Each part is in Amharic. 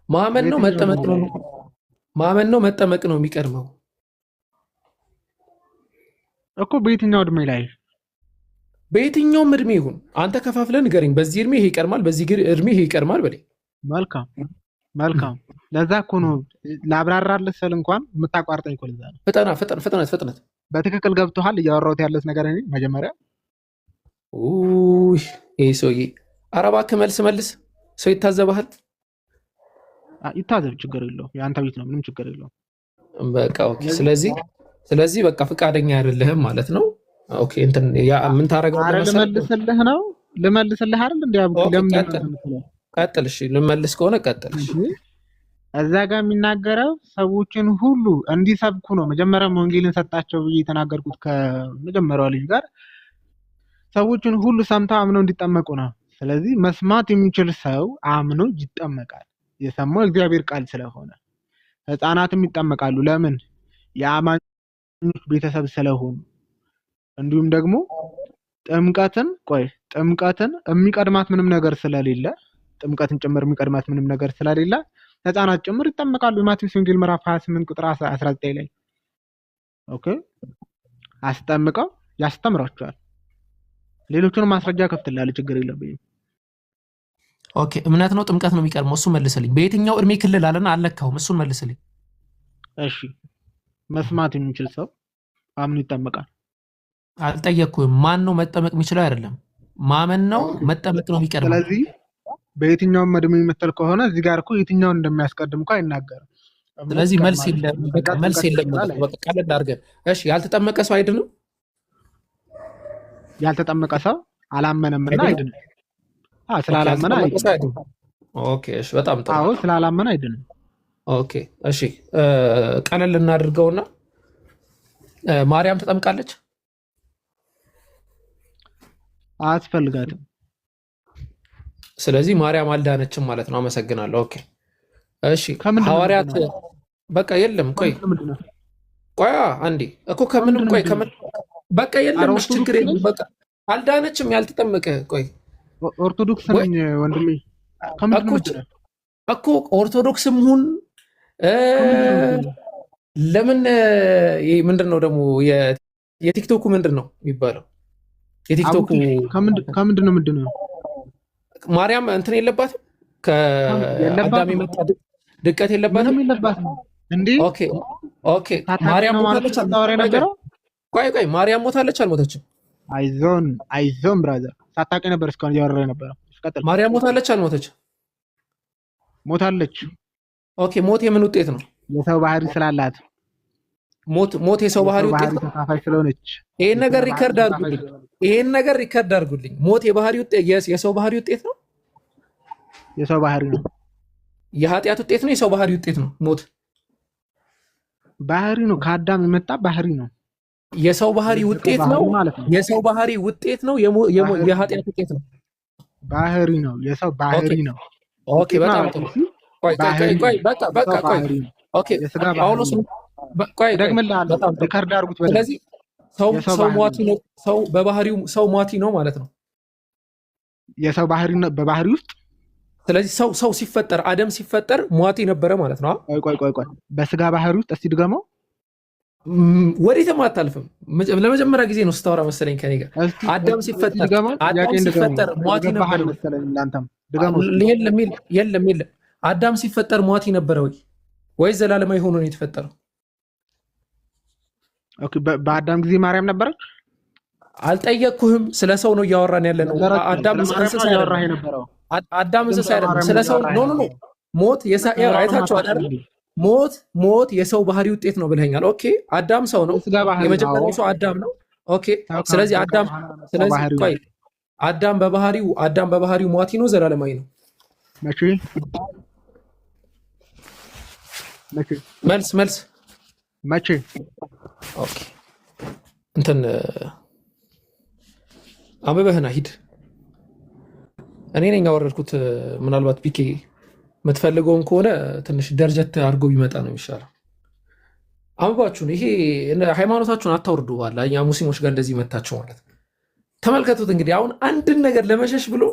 ማመን ነው በየትኛው መጠመቅ እድሜ ነው? ላይ ማመን ነው መጠመቅ ነው የሚቀድመው? እኮ በየትኛው እድሜ ላይ? በየትኛውም እድሜ ይሁን አንተ ከፋፍለን ንገረኝ። በዚህ እድሜ ይሄ ይቀድማል፣ በዚህ እድሜ ይሄ ይቀድማል በለኝ። መልካም መልካም። ለዛ እኮ ነው ላብራራልህ ስል እንኳን የምታቋርጠኝ እኮ ለዛ ነው። ፍጥነት። በትክክል ገብቶሃል እያወራሁት ያለት ነገር እኔ መጀመሪያ ይህ ሰውዬ ኧረ እባክህ መልስ። ሰው ይታዘብሃል። ይታዘብ፣ ችግር የለውም። የአንተ ቤት ነው፣ ምንም ችግር የለውም። በቃ ኦኬ። ስለዚህ በቃ ፈቃደኛ አይደለህም ማለት ነው። ኦኬ እንትን ምን ታደርገው? ልመልስልህ ነው ልመልስልህ አይደል? ለምን ቀጥል። እሺ ልመልስ ከሆነ ቀጥል። እዛ ጋር የሚናገረው ሰዎችን ሁሉ እንዲሰብኩ ነው። መጀመሪያም ወንጌልን ሰጣቸው ብዬ የተናገርኩት ከመጀመሪያው ልጅ ጋር ሰዎችን ሁሉ ሰምተው አምነው እንዲጠመቁ ነው። ስለዚህ መስማት የሚችል ሰው አምኖ ይጠመቃል። የሰማው እግዚአብሔር ቃል ስለሆነ ህፃናትም ይጠመቃሉ። ለምን? የአማኞች ቤተሰብ ስለሆኑ። እንዲሁም ደግሞ ጥምቀትን የሚቀድማት ምንም ነገር ስለሌለ ጥምቀትን ጭምር የሚቀድማት ምንም ነገር ስለሌለ ህፃናት ጭምር ይጠመቃሉ። የማቴዎስ ወንጌል ምዕራፍ 28 ቁጥር 19 ላይ ኦኬ፣ አስጠምቀው ያስተምሯቸዋል። ሌሎቹንም ማስረጃ ከፍትላለሁ፣ ችግር የለብኝም። ኦኬ፣ እምነት ነው ጥምቀት ነው የሚቀድመው? እሱን መልስልኝ። በየትኛው እድሜ ክልል አለና አልለካውም። እሱን መልስልኝ። እሺ፣ መስማት የሚችል ሰው አምኖ ይጠመቃል። አልጠየቅኩም። ማን ነው መጠመቅ የሚችለው? አይደለም ማመን ነው መጠመቅ ነው የሚቀድመው። ስለዚህ በየትኛውም እድሜ የምትል ከሆነ እዚህ ጋር እኮ የትኛውን እንደሚያስቀድም እኮ አይናገርም። ስለዚህ መልስ የለም። በቃ ቀለል አድርገህ እሺ። ያልተጠመቀ ሰው አይድንም። ያልተጠመቀ ሰው አላመነምና አይድንም። ስላላመነ አይድንም። ኦኬ እሺ፣ በጣም ጥሩ። አዎ ስላላመነ አይድንም። ኦኬ እሺ፣ ቀለል እናድርገውና ማርያም ተጠምቃለች? አያስፈልጋትም። ስለዚህ ማርያም አልዳነችም ማለት ነው። አመሰግናለሁ። ኦኬ እሺ፣ ሐዋርያት በቃ የለም። ቆይ አንዴ እኮ ከምንም በቃ የለም። ችግር የለም። በቃ አልዳነችም ያልተጠመቀ። ቆይ ኦርቶዶክስ ነኝ ወንድሜ እኮ ኦርቶዶክስም ሁን ለምን ምንድን ነው ደግሞ የቲክቶኩ ምንድን ነው የሚባለው? የቲክቶኩ ከምንድን ነው ማርያም እንትን የለባትም? ከአዳም የመጣ ድቀት የለባትም? እንዴ ኦኬ ማርያም ሞታለች? ቆይ ማርያም ሞታለች አልሞተችም? አይዞን ብራዘር፣ ሳታውቂ ነበር እስካሁን እያወራሁ የነበረው። ማርያም ሞታለች አልሞተችም? ሞታለች። ኦኬ ሞት የምን ውጤት ነው? የሰው ባህሪ ስላላት። ሞት የሰው ባህሪ ውጤት ነው ተካፋይ ስለሆነች። ይሄን ነገር ሪከርድ አድርጉልኝ። ሞት የሰው ባህሪ ውጤት ነው? የሰው ባህሪ ነው። የኃጢአት ውጤት ነው? የሰው ባህሪ ውጤት ነው? ሞት ባህሪ ነው። ከአዳም የመጣ ባህሪ ነው። የሰው ባህሪ ውጤት ነው። የሰው ባህሪ ውጤት ነው። የኃጢአት ውጤት ነው። ባህሪ ነው። የሰው ባህሪ ነው። ኦኬ በጣም ጥሩ። ቆይ ኦኬ ጳውሎስ ደግምልሃለሁ፣ ሪከርድ አድርጉት። ስለዚህ ሰው በባህሪው ሰው ሟቲ ነው ማለት ነው። የሰው ባህሪ ነው በባህሪ ውስጥ። ስለዚህ ሰው ሲፈጠር አደም ሲፈጠር ሟቲ ነበረ ማለት ነው። ቆይ በስጋ ባህሪ ውስጥ እስቲ ድገመው። ወዴትም አታልፍም። ለመጀመሪያ ጊዜ ነው ስታወራ መሰለኝ ከኔ ጋር። አዳም ሲፈጠር ሟቲ ነበረ። የለም አዳም ሲፈጠር ሟቲ ነበረ ወይ ዘላለማዊ ሆኖ ነው የተፈጠረው? ኦኬ በአዳም ጊዜ ማርያም ነበረች? አልጠየቅኩህም። ስለ ሰው ነው እያወራን ያለ ነው። አዳም እንስሳ አይደለም። ስለ ሰው ኖ ሞት አይታችኋል አይደል? ሞት የሰው ባህሪ ውጤት ነው ብለኸኛል። ኦኬ አዳም ሰው ነው። የመጀመሪያው ሰው አዳም ነው። ኦኬ ስለዚህ አዳም በባህሪው ሟቲ ነው ዘላለማዊ ነው? መልስ መቼ? ኦኬ እንትን አንብበህና ሂድ። እኔ ነኝ ያወረድኩት። ምናልባት ቢኬ የምትፈልገውም ከሆነ ትንሽ ደረጀት አድርጎ ቢመጣ ነው የሚሻለው። አንብባችሁን ይሄ ሃይማኖታችሁን አታውርዱ። ዋላ እኛ ሙስሊሞች ጋር እንደዚህ መታችሁ ማለት ተመልከቱት። እንግዲህ አሁን አንድን ነገር ለመሸሽ ብሎ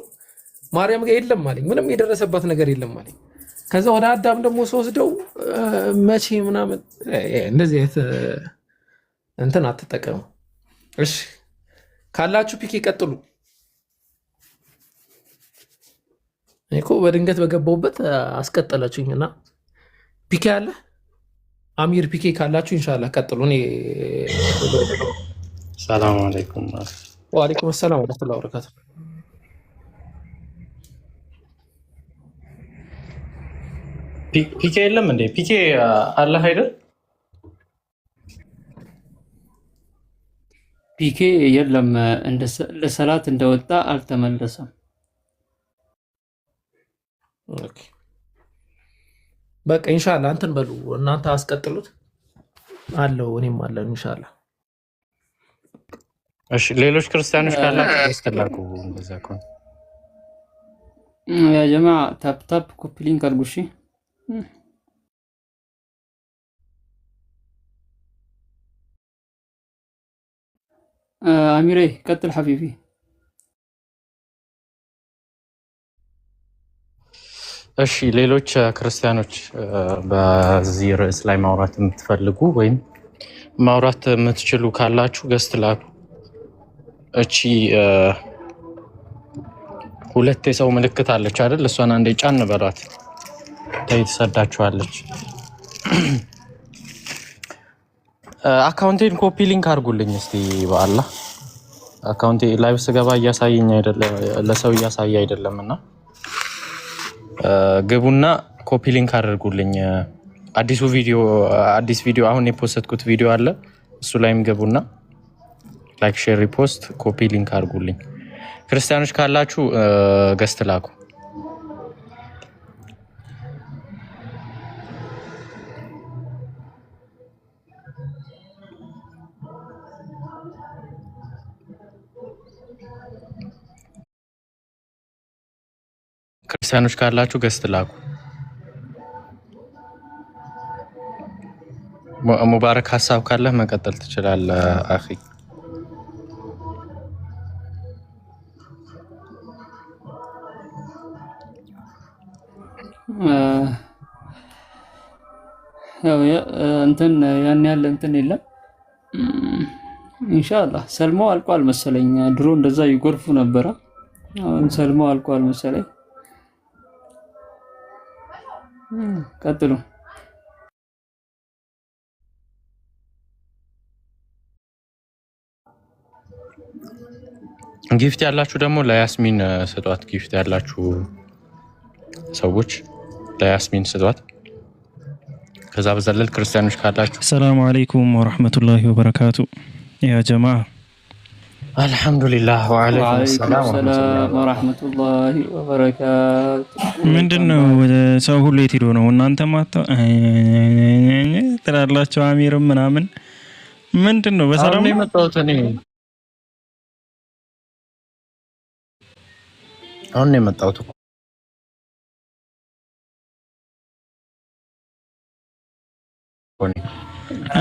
ማርያም ጋር የለም አለኝ። ምንም የደረሰባት ነገር የለም አለኝ። ከዛ ወደ አዳም ደግሞ ስወስደው መቼ ምናምን እንደዚህ አይነት እንትን አትጠቀሙ እሺ። ካላችሁ ፒኬ ቀጥሉ። እኮ በድንገት በገባሁበት አስቀጠላችሁኝና ፒኬ አለ አሚር ፒኬ ካላችሁ ኢንሻአላህ ቀጥሉ። እኔ ሰላም አለይኩም። ወአለይኩም ሰላም ወራህመቱላሂ ወበረካቱ። ፒኬ የለም እንዴ? ፒኬ አለ አይደል? ፒኬ የለም። ለሰላት እንደወጣ አልተመለሰም። ኦኬ በቃ ኢንሻአላህ እንትን በሉ እናንተ አስቀጥሉት አለው እኔም አለን ኢንሻአላህ። እሺ ሌሎች ክርስቲያኖች ካላችሁ አስቀላቁ እንደዛ ከሆነ ያ ጀማ ታፕ ታፕ ኮፒ ሊንክ አድርጉ እሺ። አሚሬ ቀጥል ሐቢቢ። እሺ ሌሎች ክርስቲያኖች በዚህ ርዕስ ላይ ማውራት የምትፈልጉ ወይም ማውራት የምትችሉ ካላችሁ ገስት ላኩ። እቺ ሁለት የሰው ምልክት አለች አይደል? እሷን አንዴ ጫን በሏት ትሰዳችኋለች። አካውንቴን ኮፒ ሊንክ አድርጉልኝ እስቲ በአላህ። አካውንቴ ላይቭ ስገባ እያሳየኝ አይደለም፣ ለሰው እያሳየ አይደለምና ግቡና ኮፒ ሊንክ አድርጉልኝ። አዲስ ቪዲዮ አሁን የፖስትኩት ቪዲዮ አለ፣ እሱ ላይም ግቡና ላይክ፣ ሼር፣ ሪፖስት፣ ኮፒ ሊንክ አድርጉልኝ። ክርስቲያኖች ካላችሁ ገስት ላኩ። ክርስቲያኖች ካላችሁ ገስት ላኩ። ሙባረክ ሀሳብ ካለህ መቀጠል ትችላለህ አኺ። ያው እንትን ያን ያለ እንትን የለም ኢንሻአላህ። ሰልማው አልቋል መሰለኝ። ድሮ እንደዛ ይጎርፉ ነበረ። አሁን ሰልማው አልቋል መሰለኝ። ቀጥሉ። ጊፍት ያላችሁ ደግሞ ለያስሚን ስጧት። ጊፍት ያላችሁ ሰዎች ለያስሚን ስጧት። ከዛ በዘለል ክርስቲያኖች ካላችሁ ሰላም አለይኩም ወራህመቱላሂ ወበረካቱ። ያ ጀማ አልሐምዱሊላህ ወአለይኩም ሰላም ወራህመቱላሂ ወበረካቱ። ምንድነው ሰው ሁሉ የት ሄዶ ነው? እናንተ ማታ ትላላችሁ አሚርም ምናምን ምንድነው? በሰላም ነው የመጣሁት እኔ አሁን ነው የመጣሁት።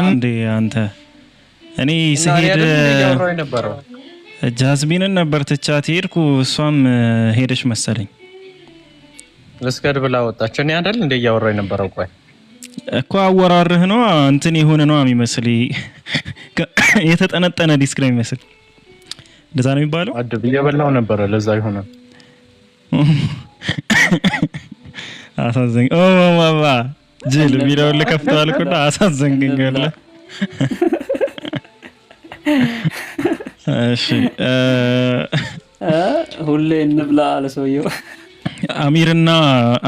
እንዴ አንተ እኔ ስሄድ ጃዝሚንን ነበር ትቻት ሄድኩ። እሷም ሄደች መሰለኝ። ልስገድ ብላ ወጣች። እኔ አይደል እንደ እያወራኝ ነበረው። ቆይ እኮ አወራርህ ነው እንትን የሆነ ነው የሚመስል የተጠነጠነ ዲስክ ነው የሚመስል። እንደዛ ነው የሚባለው። አድብ እየበላው ነበረ ለዛ ይሆናል። አሳዘኝ። ኦ ማማ ጅል ቪዲዮውን ልከፍተው አልኩና አሳዘንከኝ አለ። እሺ ሁሌ እንብላ አለ ሰውየው። አሚርና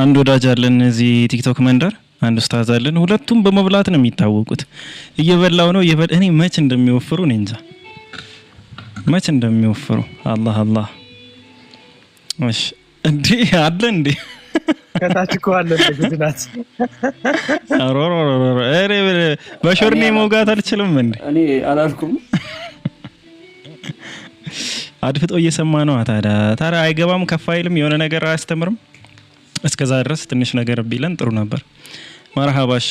አንድ ወዳጅ አለን እዚህ ቲክቶክ መንደር፣ አንድ ኡስታዝ አለን። ሁለቱም በመብላት ነው የሚታወቁት። እየበላው ነው እኔ መች እንደሚወፍሩ እኔ እንጃ፣ መች እንደሚወፍሩ አላህ አላህ። እሺ እንዴ አለ እንዴ ከታች እኮ አለ ግዝናት። አሮሮ አሬ በሾርኔ መውጋት አልችልም እንዴ እኔ አላልኩም። አድፍጦ እየሰማ ነው። ታዲያ አይገባም፣ ከፍ አይልም፣ የሆነ ነገር አያስተምርም። እስከዛ ድረስ ትንሽ ነገር ቢለን ጥሩ ነበር። መርሃባ። እሺ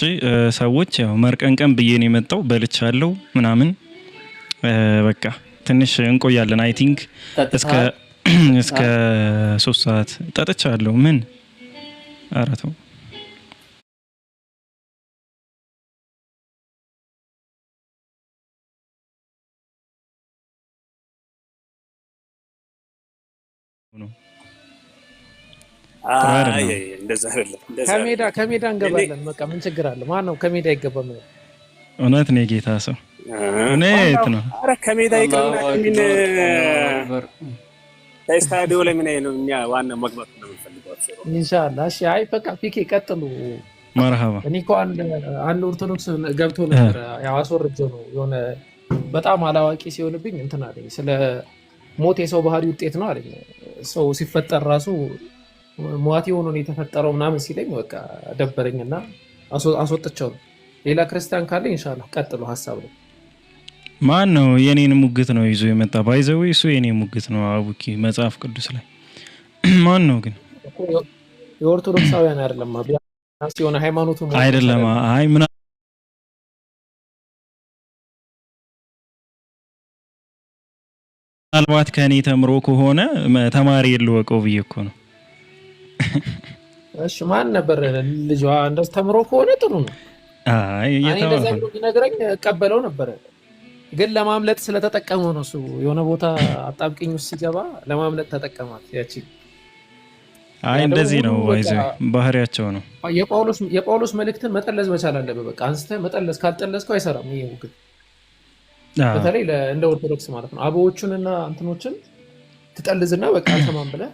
ሰዎች ያው መርቀንቀን ብዬ ነው የመጣው። በልቻለሁ ምናምን በቃ ትንሽ እንቆያለን። አይ ቲንክ እስከ 3 ሰዓት ጠጥቻለሁ። ምን ኧረ ተው ነው። አይ እንደዛ አይደለም። ከሜዳ እንገባለን። በቃ ምን ችግር አለ? ማን ነው ከሜዳ አይገባም? እውነት ነው የጌታ ሰው እውነት ነው። ኧረ ከሜዳ ይቅርና ምን ስታዲዮ ላይ ምን ነው እኛ ዋና መግባት ነው የምንፈልገው። ኢንሻአላህ። እሺ አይ በቃ ፒኬ ቀጥሉ። መርሃባ። እኔ እኮ አንድ ኦርቶዶክስ ገብቶ ነበር፣ ያው አስወርጄው ነው የሆነ በጣም አላዋቂ ሲሆንብኝ እንትን አለኝ። ስለ ሞት የሰው ባህሪ ውጤት ነው አለኝ። ሰው ሲፈጠር ራሱ ሟት ሆኖ ነው የተፈጠረው ምናምን ሲለኝ በቃ ደበረኝና አስወጥቼው ነው። ሌላ ክርስቲያን ካለ ኢንሻአላህ ቀጥሉ ሀሳብ ነው። ማን ነው የኔን ሙግት ነው ይዞ የመጣ? ባይዘው እሱ የኔ ሙግት ነው። አቡኪ መጽሐፍ ቅዱስ ላይ ማን ነው ግን? የኦርቶዶክሳውያን አይደለም ቢያንስ የሆነ ሃይማኖቱ አይደለም። አይ ምን ምናልባት ከኔ ተምሮ ከሆነ ተማሪ የለወቀው ብዬ እኮ ነው። እሺ ማን ነበር ልጇ? እንደዚህ ተምሮ ከሆነ ጥሩ ነው። አይ እንደዛ ብሎ ቢነግረኝ እቀበለው ነበር። ግን ለማምለጥ ስለተጠቀመው ነው። እሱ የሆነ ቦታ አጣብቂኝ ውስጥ ሲገባ ለማምለጥ ተጠቀማት ያቺ። አይ እንደዚህ ነው ወይዘው ባህሪያቸው ነው። የጳውሎስ መልእክትን መጠለዝ መቻል አለበት። በቃ አንስተህ መጠለዝ ካልጠለዝከው አይሰራም። ይሄ ግን በተለይ እንደ ኦርቶዶክስ ማለት ነው። አበዎቹንና እንትኖችን ትጠልዝና በቃ አልሰማም ብለህ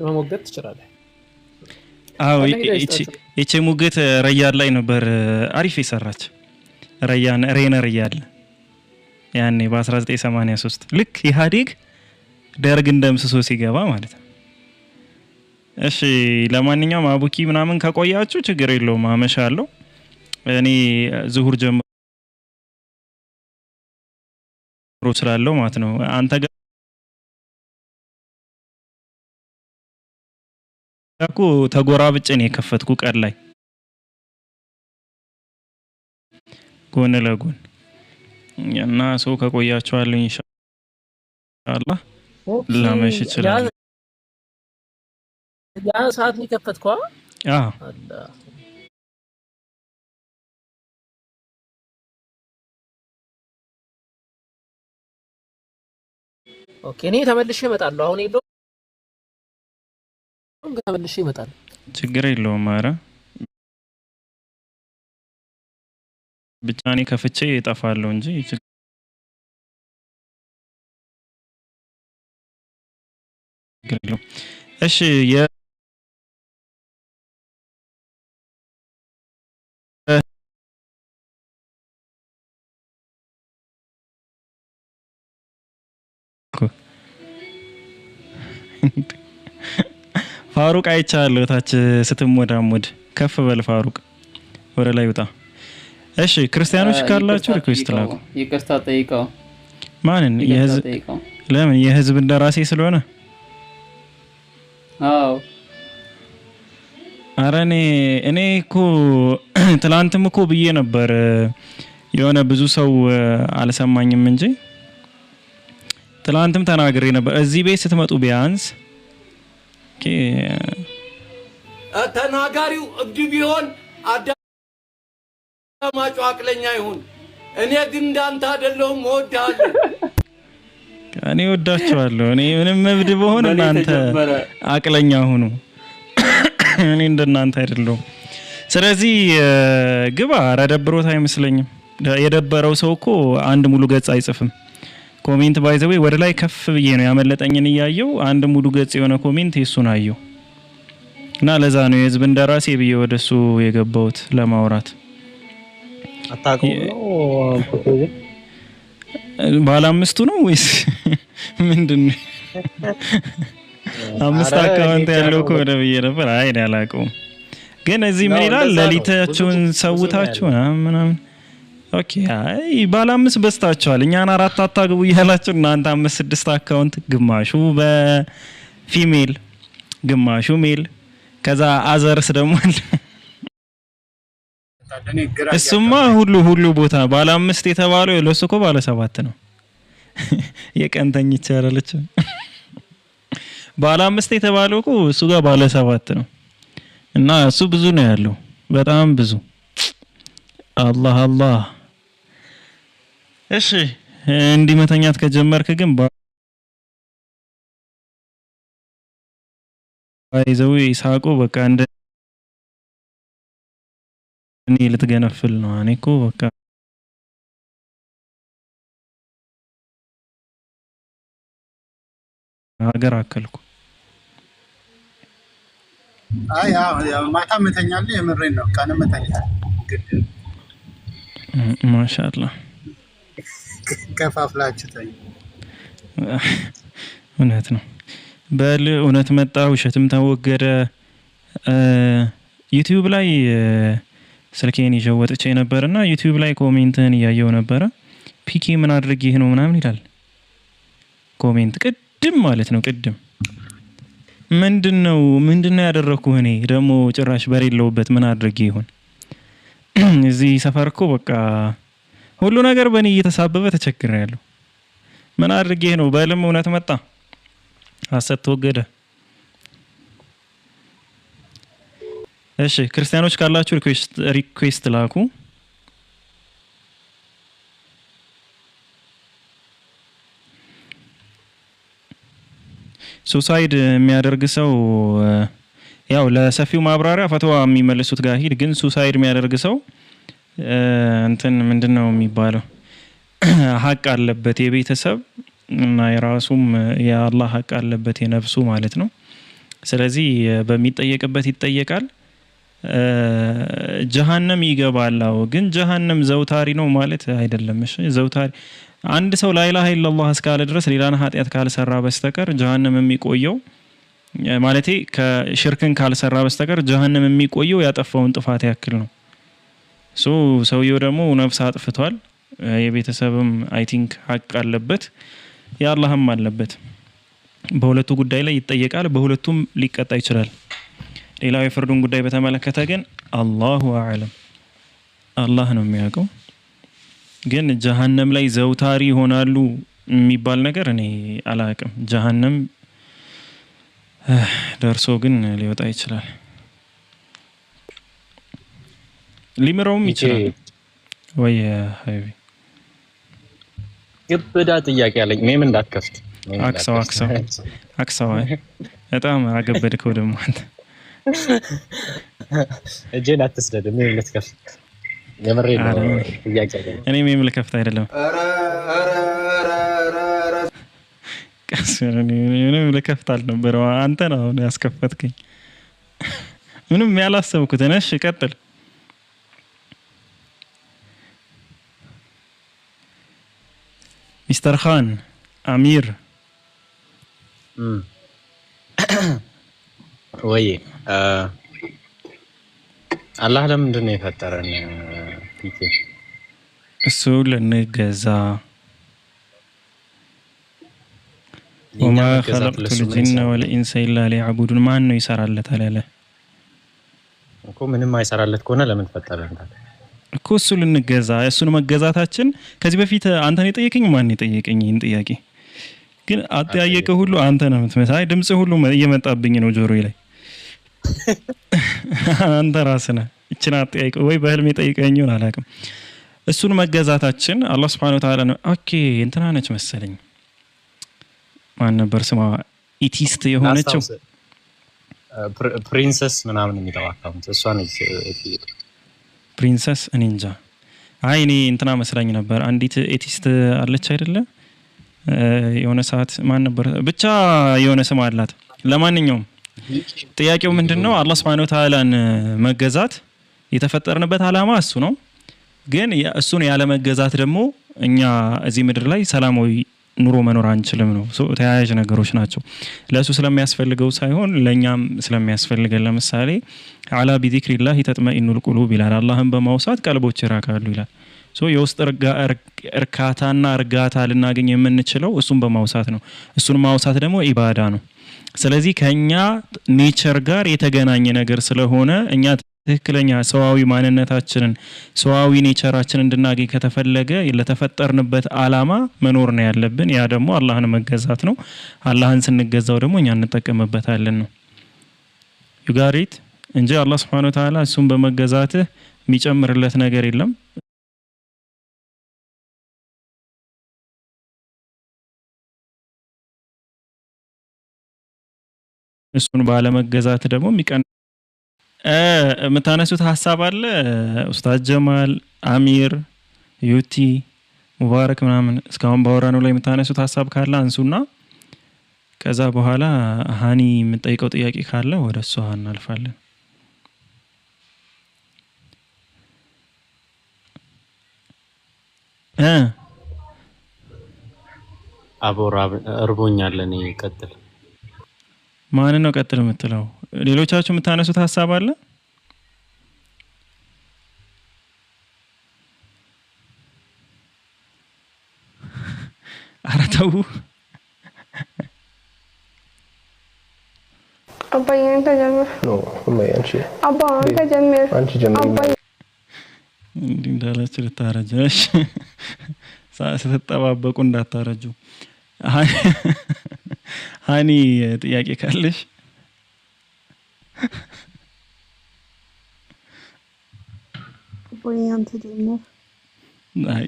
መሞገት ትችላለህ። አዎ እቺ ሙግት ረያን ላይ ነበር አሪፍ የሰራች። ረያን ሬነር እያለ ያኔ በ1983 ልክ ኢህአዴግ ደርግን ደምስሶ ሲገባ ማለት ነው። እሺ ለማንኛውም አቡኪ ምናምን ከቆያችሁ ችግር የለውም አመሻለሁ። እኔ ዙሁር ጀምሮ ስላለው ማለት ነው። አንተ ጋር እኮ ተጎራብጬ ነው የከፈትኩ ቀን ላይ ጎን ለጎን እና ሰው ከቆያችኋለሁ ኢንሻአላህ ላመሽ ይችላል። ያ ሰዓት ነው ከፈትኩ። አዎ ኦኬ። እኔ ተመልሼ እመጣለሁ። አሁን የለውም ተመልሼ እመጣለሁ። ችግር የለውም። ኧረ ብቻ እኔ ከፍቼ እጠፋለሁ እንጂ ችግር የለውም። እሺ ፋሩቅ አይቻለሁ ታች ስትሞዳሞድ። ከፍ በል ፋሩቅ፣ ወደ ላይ ውጣ። እሺ ክርስቲያኖች ካላችሁ ሪኩዌስት ላኩ። ይቅርታ ጠይቀው። ማንን? ለምን? የህዝብ እንደራሴ ስለሆነ። አዎ ኧረ እኔ እኮ ትላንትም እኮ ብዬ ነበር። የሆነ ብዙ ሰው አልሰማኝም እንጂ ትላንትም ተናግሬ ነበር። እዚህ ቤት ስትመጡ ቢያንስ ተናጋሪው እብድ ቢሆን አዳማጩ አቅለኛ ይሁን። እኔ ግን እንዳንተ አይደለሁም፣ እወድሃለሁ። እኔ እወዳቸዋለሁ። እኔ ምንም እብድ በሆን እናንተ አቅለኛ ሁኑ። እኔ እንደናንተ አይደለሁም። ስለዚህ ግባ። ኧረ ደብሮት አይመስለኝም። የደበረው ሰው እኮ አንድ ሙሉ ገጽ አይጽፍም። ኮሜንት ባይዘው ወደ ላይ ከፍ ብዬ ነው ያመለጠኝን እያየው አንድ ሙሉ ገጽ የሆነ ኮሜንት የሱን አየው እና ለዛ ነው የህዝብ እንደራሴ ብዬ ወደሱ የገባሁት ለማውራት። አታውቀውም ነው ባለ አምስቱ ነው ወይስ ምንድነው? አምስት አካውንት ያለው ከሆነ ብዬ ነበር። አይ እኔ አላውቀውም። ግን እዚህ ምን ይላል? ሌሊታችሁን ሰውታችሁ ምናምን። ኦኬ አይ ባለ አምስት በስታችኋል። እኛን አራት አታግቡ እያላችሁ እናንተ 5-6 አካውንት፣ ግማሹ በፊሜል ግማሹ ሜል፣ ከዛ አዘርስ ደግሞ አለ። እሱማ ሁሉ ቦታ ባለ አምስት የተባለው ለሱ እኮ ባለ 7 ነው። የቀንተኝ ይቻላልች። ባለ አምስት የተባለው እኮ እሱ ጋር ባለ 7 ነው እና እሱ ብዙ ነው ያለው፣ በጣም ብዙ። አላህ እሺ እንዲህ መተኛት ከጀመርክ ግን ይዘው ይሳቁ በቃ እንደ እኔ ልትገነፍል ነው። እኔ እኮ በቃ ሀገር አከልኩ። አይ ያው ማታ መተኛለህ? የምሬን ነው። ቀን መተኛለህ? ግድ ማሻአላህ ከፋፍላችሁ ተኝ። እውነት ነው። በል እውነት መጣ፣ ውሸትም ተወገደ። ዩቲዩብ ላይ ስልኬን ይዤ ወጥቼ ነበርና ዩቲዩብ ላይ ኮሜንትን እያየው ነበረ። ፒኬ ምን አድርጌ ይሄ ነው ምናምን ይላል ኮሜንት። ቅድም ማለት ነው ቅድም ምንድነው ያደረኩ እኔ ደግሞ ጭራሽ በሌለውበት ምን አድርጌ ይሆን? እዚህ ሰፈር እኮ በቃ ሁሉ ነገር በእኔ እየተሳበበ ተቸግሬያለሁ። ምን አድርጌ ነው? በልም እውነት መጣ፣ ሐሰት ተወገደ። እሺ ክርስቲያኖች ካላችሁ ሪኩዌስት ላኩ። ሱሳይድ የሚያደርግ ሰው ያው ለሰፊው ማብራሪያ ፈትዋ የሚመልሱት ጋር ሂድ። ግን ሱሳይድ የሚያደርግ ሰው እንትን ምንድነው የሚባለው? ሀቅ አለበት የቤተሰብ እና የራሱም የአላህ ሀቅ አለበት የነፍሱ ማለት ነው። ስለዚህ በሚጠየቅበት ይጠየቃል። ጀሃነም ይገባል። ግን ጀሃነም ዘውታሪ ነው ማለት አይደለም። እሺ ዘውታሪ አንድ ሰው ላኢላሃ ኢላላህ እስካለ ድረስ ሌላን ኃጢአት ካልሰራ በስተቀር ጀሃነም የሚቆየው ማለቴ ከሽርክን ካልሰራ በስተቀር ጀሃነም የሚቆየው ያጠፋውን ጥፋት ያክል ነው። ሰውየው ደግሞ ነፍስ አጥፍቷል። የቤተሰብም አይ ቲንክ ሀቅ አለበት፣ የአላህም አለበት። በሁለቱ ጉዳይ ላይ ይጠየቃል። በሁለቱም ሊቀጣ ይችላል። ሌላው የፍርዱን ጉዳይ በተመለከተ ግን አላሁ አዕለም፣ አላህ ነው የሚያውቀው። ግን ጀሃነም ላይ ዘውታሪ ይሆናሉ የሚባል ነገር እኔ አላውቅም። ጀሃነም ደርሶ ግን ሊወጣ ይችላል፣ ሊምረውም ይችላል። ወይ ሀይቢ ግብዳ ጥያቄ አለኝ። ሜም እንዳትከፍት አክሰው በጣም አገበድከው ደግሞ አንተ። እጄን አትስደድ። ሜም ልትከፍት የምሬን ነው ጥያቄ አለኝ። እኔ ሜም ልከፍት አይደለም ምንም ልከፍት አልነበረ። አንተ ነው አሁን ያስከፈትከኝ። ምንም ያላሰብኩት ነሽ። ቀጥል። ሚስተር ኻን አሚር ወይ አላህ ለምንድን ነው የፈጠረን? እሱ ልንገዛ ወማ ኸለቅቱል ጂነ ወልኢንሰ ኢላ ሊዕቡዱን። ማን ነው ይሰራለታል ያለ እኮ? ምንም አይሰራለት ከሆነ ለምን ፈጠረን እኮ? እሱ ልንገዛ፣ እሱን መገዛታችን ከዚህ በፊት አንተን የጠየቀኝ ማን የጠየቀኝ? ይህን ጥያቄ ግን አጠያየቀ ሁሉ አንተ ነው የምትመስል። አይ ድምጽ ሁሉ እየመጣብኝ ነው ጆሮዬ ላይ። አንተ ራስህ ነህ እችን አጠያየቀ ወይ በህልም የጠየቀኝ ይሆን አላውቅም። እሱን መገዛታችን አላህ Subhanahu Wa Ta'ala ነው። ኦኬ እንትና ነች መሰለኝ፣ ማን ነበር ስሟ? ኢቲስት የሆነችው ፕሪንሰስ ምናምን የሚለው አካውንት እሷ ነች። ፕሪንሰስ እኔ እንጃ። አይ እኔ እንትና መስላኝ ነበር። አንዲት ኤቲስት አለች አይደለ? የሆነ ሰዓት ማን ነበር ብቻ የሆነ ስም አላት። ለማንኛውም ጥያቄው ምንድነው? አላህ Subhanahu Wa Ta'ala መገዛት የተፈጠርንበት አላማ እሱ ነው። ግን እሱን ያለ መገዛት ደግሞ እኛ እዚህ ምድር ላይ ሰላማዊ ኑሮ መኖር አንችልም ነው። ተያያዥ ነገሮች ናቸው። ለሱ ስለሚያስፈልገው ሳይሆን ለኛም ስለሚያስፈልገን። ለምሳሌ አላ ቢዚክሪላህ ተጥመኢኑል ቁሉብ ይላል። አላህን በማውሳት ቀልቦች ይራካሉ ይላል። የውስጥ እርካታና እርጋታ ልናገኝ የምንችለው እሱን በማውሳት ነው። እሱን ማውሳት ደግሞ ኢባዳ ነው። ስለዚህ ከኛ ኔቸር ጋር የተገናኘ ነገር ስለሆነ እኛ ትክክለኛ ሰዋዊ ማንነታችንን ሰዋዊ ኔቸራችንን እንድናገኝ ከተፈለገ ለተፈጠርንበት አላማ መኖር ነው ያለብን። ያ ደግሞ አላህን መገዛት ነው። አላህን ስንገዛው ደግሞ እኛ እንጠቀምበታለን ነው ዩጋሪት እንጂ አላህ Subhanahu Wa Ta'ala እሱን በመገዛትህ የሚጨምርለት ነገር የለም። እሱን ባለመገዛት ደግሞ የምታነሱት ሀሳብ አለ ኡስታዝ ጀማል፣ አሚር፣ ዩቲ፣ ሙባረክ ምናምን እስካሁን ባወራነው ላይ የምታነሱት ሀሳብ ካለ አንሱና ከዛ በኋላ ሃኒ የምጠይቀው ጥያቄ ካለ ወደ እሷ እናልፋለን። አቦራ እርቦኛል እኔ ቀጥል። ማን ነው ቀጥል የምትለው? ሌሎቻችሁ የምታነሱት ሀሳብ አለ? ኧረ ተው። አባዬ አንተ ጀምር። አባ አንተ ጀምር። እንዲህ እንዳላችሁ ልታረጀሽ ስትጠባበቁ እንዳታረጁ። ሃኒ ጥያቄ ካለሽ አባዬ አንተ ጀምር። አይ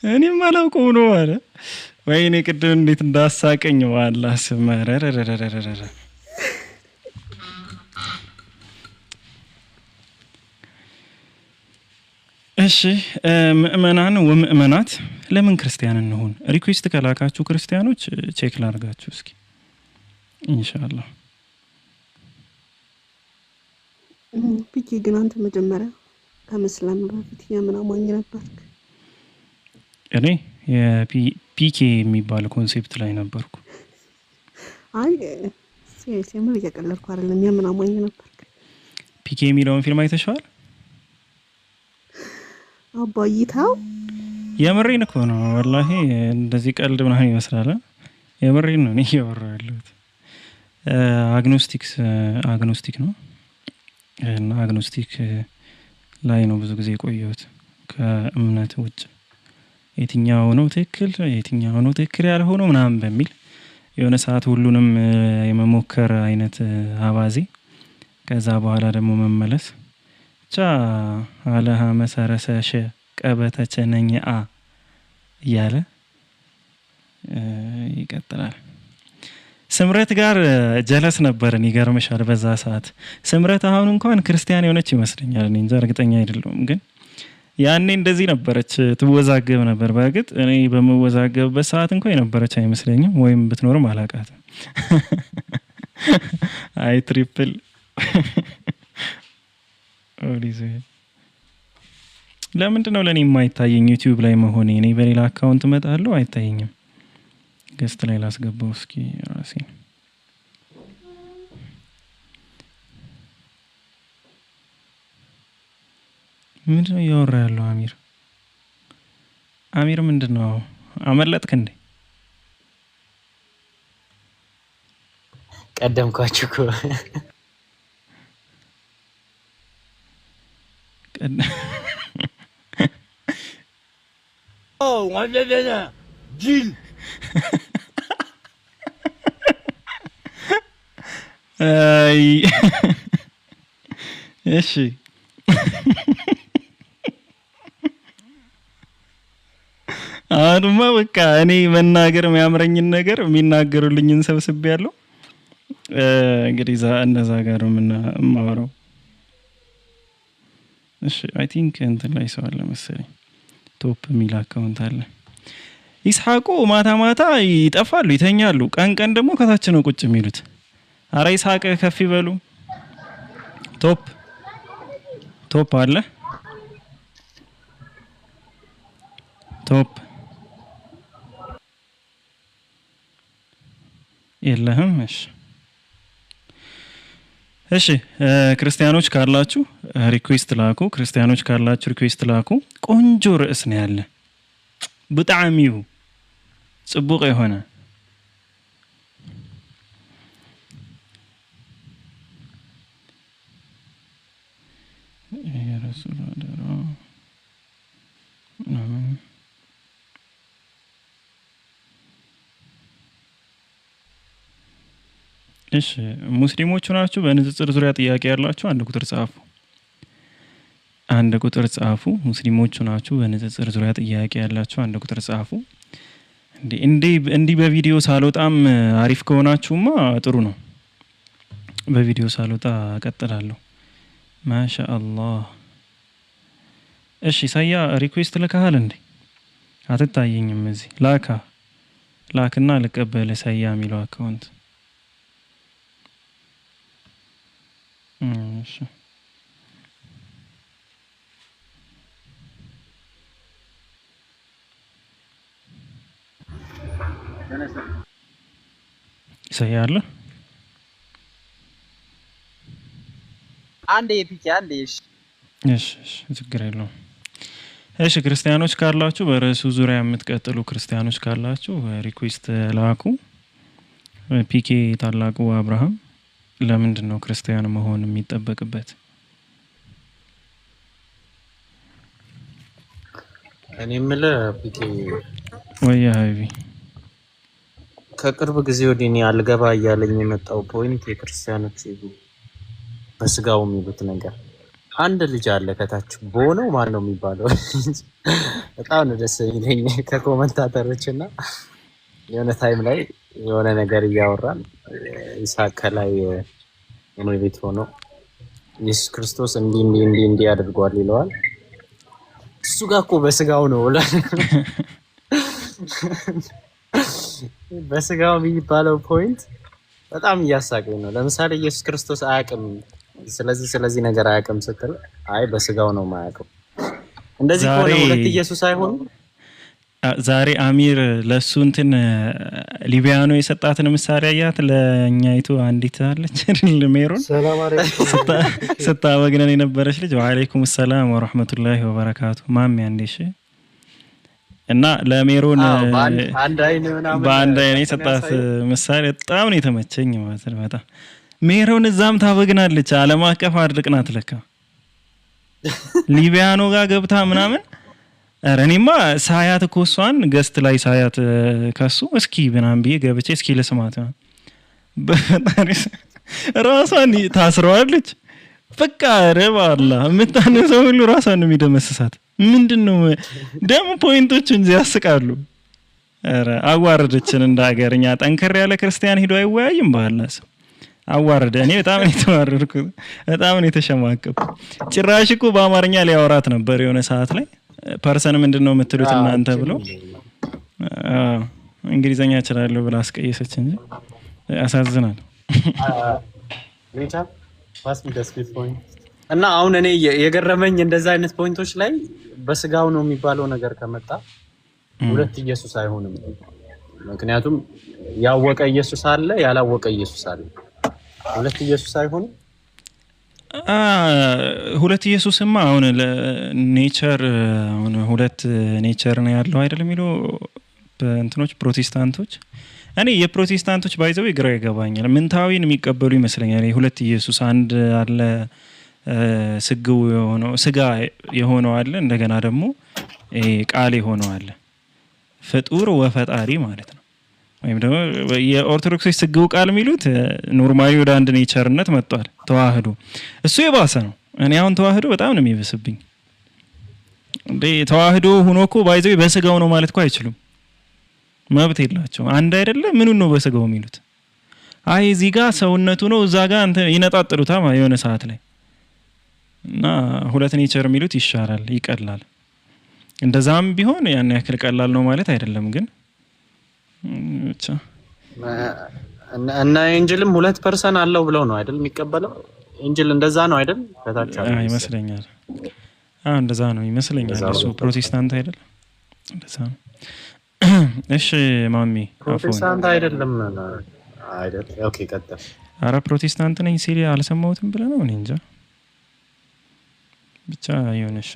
እኔም አላውቀው ነው አለ። ወይኔ ቅድም እንዴት እንዳሳቀኝ ዋላህ ስመረረረረረ። እሺ ምእመናን ወምእመናት ለምን ክርስቲያን እንሆን? ሪኩዌስት ከላካችሁ ክርስቲያኖች ቼክ ላርጋችሁ እስኪ ኢንሻአላህ። ፒኬ ግን አንተ መጀመሪያ ከመስላም በፊት የምን አማኝ ነበርክ? እኔ የፒኬ የሚባል ኮንሴፕት ላይ ነበርኩ። አይ ሲሪየስ የምር እየቀለድኩ አይደለም። የምን አማኝ ነበርክ? ፒኬ የሚለውን ፊልም አይተሽዋል? አባይታው የምሬን እኮ ነው ወላሂ። እንደዚህ ቀልድ ምናምን ይመስላል። የምሬን ነው እኔ እያወራሁ ያለሁት። አግኖስቲክ ነው እና አግኖስቲክ ላይ ነው ብዙ ጊዜ የቆየሁት ከእምነት ውጭ የትኛው ነው ትክክል የትኛው ነው ትክክል ያልሆነው ምናምን በሚል የሆነ ሰዓት ሁሉንም የመሞከር አይነት አባዜ ከዛ በኋላ ደግሞ መመለስ ብቻ አለሃ መሰረሰሸ ቀበተቸነኛ እያለ ይቀጥላል። ስምረት ጋር ጀለስ ነበርን ይገርምሻል። በዛ ሰዓት ስምረት አሁን እንኳን ክርስቲያን የሆነች ይመስለኛል። እኔ እንጃ እርግጠኛ አይደለሁም ግን ያኔ እንደዚህ ነበረች፣ ትወዛገብ ነበር። በእርግጥ እኔ በመወዛገብበት ሰዓት እንኳን የነበረች አይመስለኝም፣ ወይም ብትኖርም አላውቃትም። አይ ትሪፕል ለምንድን ነው ለእኔ የማይታየኝ ዩቲዩብ ላይ መሆኔ? እኔ በሌላ አካውንት እመጣለሁ አይታየኝም። ገስት ላይ ላስገባው እስኪ ራሴን። ምንድን ነው እያወራ ያለው አሚር? አሚር ምንድን ነው አመለጥክ እንዴ? ቀደምኳችሁ እኮ ወለደና ጅል አይ እሺ አሁንማ በቃ እኔ መናገር የሚያምረኝን ነገር የሚናገሩልኝን ሰብስቤያለሁ። እንግዲህ እነዛ ጋር የማወራው እሺ አይ ቲንክ እንትን ላይ ሰው አለ መሰለኝ ቶፕ የሚል አካውንት አለ። ይስሐቁ ማታ ማታ ይጠፋሉ ይተኛሉ፣ ቀን ቀን ደግሞ ከታች ነው ቁጭ የሚሉት። አረ ይስሐቅ ከፍ ይበሉ። ቶፕ አለ ቶፕ የለህም? እሺ ክርስቲያኖች ካላችሁ ሪኩዌስት ላኩ። ክርስቲያኖች ካላችሁ ሪኩዌስት ላኩ። ቆንጆ ርዕስ ነው ያለ ብጣዕሚው ጽቡቅ የሆነ የረሱል አደራ እሺ ሙስሊሞች ናችሁ በንጽጽር ዙሪያ ጥያቄ ያላችሁ አንድ ቁጥር ጻፉ። ሙስሊሞች ናችሁ በንጽጽር ዙሪያ ጥያቄ ያላችሁ አንድ ቁጥር ጻፉ። እንዲ በቪዲዮ ሳልወጣም አሪፍ ከሆናችሁማ ጥሩ ነው። በቪዲዮ ሳልወጣ እቀጥላለሁ። ማሻአላህ። እሺ ሳያ ሪኩዌስት ልካሃል እንዴ? አትታየኝም እዚህ። ላክና ልቀበል ሳያ የሚለው አካውንት። እሺ ሳያ አለ አንዴ ፒኬ አንዴ። እሺ ችግር የለውም። እሺ ክርስቲያኖች ካላችሁ በርዕሱ ዙሪያ የምትቀጥሉ ክርስቲያኖች ካላችሁ ሪኩዌስት ላኩ። ፒኬ ታላቁ አብርሃም ለምንድን ነው ክርስቲያን መሆን የሚጠበቅበት? እኔ የምልህ ፒኬ ወይ ሀይቢ ከቅርብ ጊዜ ወዲህ እኔ አልገባ እያለኝ የመጣው ፖይንት የክርስቲያኖች በስጋው የሚሉት ነገር አንድ ልጅ አለ ከታች ቦነው ማን ነው የሚባለው? በጣም ነው ደስ የሚለኝ ከኮመንታተሮች እና የሆነ ታይም ላይ የሆነ ነገር እያወራን ይስሐቅ ከላይ እኔ ቤት ሆኖ ኢየሱስ ክርስቶስ እንዲህ አድርጓል ይለዋል። እሱ ጋር እኮ በስጋው ነው በስጋው የሚባለው ፖይንት በጣም እያሳቀኝ ነው። ለምሳሌ ኢየሱስ ክርስቶስ አያውቅም ስለዚህ ነገር አያውቅም ስትል አይ በስጋው ነው ማያውቀው። እንደዚህ ከሆነ ሁለት ኢየሱስ አይሆንም። ዛሬ አሚር ለሱ እንትን ሊቢያኖ የሰጣትን ምሳሌ አያት። ለኛይቱ አንዲት አለች ሜሮን ስታወግነን የነበረች ልጅ ወአለይኩም ሰላም ወራህመቱላሂ ወበረካቱ ማሚ አንዴሽ እና ለሜሮን በአንድ አይኔ የሰጣት ምሳሌ በጣም ነው የተመቸኝ ማለት ነው። በጣም ሜሮን እዛም ታወግናለች። ዓለም አቀፍ አድርቅ ናት ለካ ሊቢያኖ ጋር ገብታ ምናምን። ኧረ እኔማ ሳያት እኮ እሷን ገስት ላይ ሳያት ከሱ እስኪ ምናምን ብዬ ገብቼ እስኪ ልስማት በፈጣሪ ራሷን ታስረዋለች። በቃ ረባ አላህ የምታነሳው ሁሉ ራሷን ነው የሚደመስሳት። ምንድነው ደግሞ ፖይንቶቹ እንጂ ያስቃሉ። ኧረ አዋረደችን እንደ ሀገርኛ ጠንከር ያለ ክርስቲያን ሄዶ አይወያይም በአላህ አዋረደ። እኔ በጣም ነው የተዋረድኩት፣ በጣም ነው የተሸማቀቅኩት። ጭራሽ እኮ በአማርኛ ሊያወራት ነበር የሆነ ሰዓት ላይ ፐርሰን ምንድነው የምትሉት እናንተ ብለው እንግሊዘኛ እችላለሁ ብላ አስቀየሰች እንጂ ያሳዝናል። እና አሁን እኔ የገረመኝ እንደዛ አይነት ፖይንቶች ላይ በስጋው ነው የሚባለው ነገር ከመጣ ሁለት ኢየሱስ አይሆንም። ምክንያቱም ያወቀ ኢየሱስ አለ፣ ያላወቀ ኢየሱስ አለ። ሁለት ኢየሱስ አይሆንም። ሁለት ኢየሱስማ አሁን ኔቸር አሁን ሁለት ኔቸር ነው ያለው አይደለም የሚሉ በእንትኖች ፕሮቴስታንቶች። እኔ የፕሮቴስታንቶች ባይዘው ግራ ይገባኛል። ምንታዊን የሚቀበሉ ይመስለኛል። ሁለት ኢየሱስ አንድ አለ፣ ስጋው የሆነው ስጋ የሆነው አለ፣ እንደገና ደግሞ ቃል የሆነው አለ። ፍጡር ወፈጣሪ ማለት ነው። ወይም ደግሞ የኦርቶዶክሶች ስጋው ቃል የሚሉት ኖርማሊ ወደ አንድ ኔቸርነት መጥቷል። ተዋህዶ እሱ የባሰ ነው። እኔ አሁን ተዋህዶ በጣም ነው የሚበስብኝ። እንዴ ተዋህዶ ሆኖ እኮ ባይዘው በስጋው ነው ማለት እኮ አይችሉም። መብት የላቸው። አንድ አይደለም ምኑን ነው በስጋው የሚሉት? አይ እዚህ ጋር ሰውነቱ ነው እዛ ጋር አንተ ይነጣጥሉታ የሆነ ሰዓት ላይ እና ሁለት ኔቸር የሚሉት ይሻላል፣ ይቀላል። እንደዛም ቢሆን ያን ያክል ቀላል ነው ማለት አይደለም። ግን ብቻ እና ኤንጅልም ሁለት ፐርሰን አለው ብለው ነው አይደል የሚቀበለው? ኤንጅል እንደዛ ነው አይደል? ከታች ይመስለኛል። እንደዛ ነው ይመስለኛል። እሱ ፕሮቴስታንት አይደል? እንደዛ ነው። እሺ ማሚ ፕሮቴስታንት አይደለም አይደል? ኦኬ ቀጥል። ኧረ ፕሮቴስታንት ነኝ ሲል አልሰማሁትም ብለህ ነው? እኔ እንጃ ብቻ ይሁንሽ።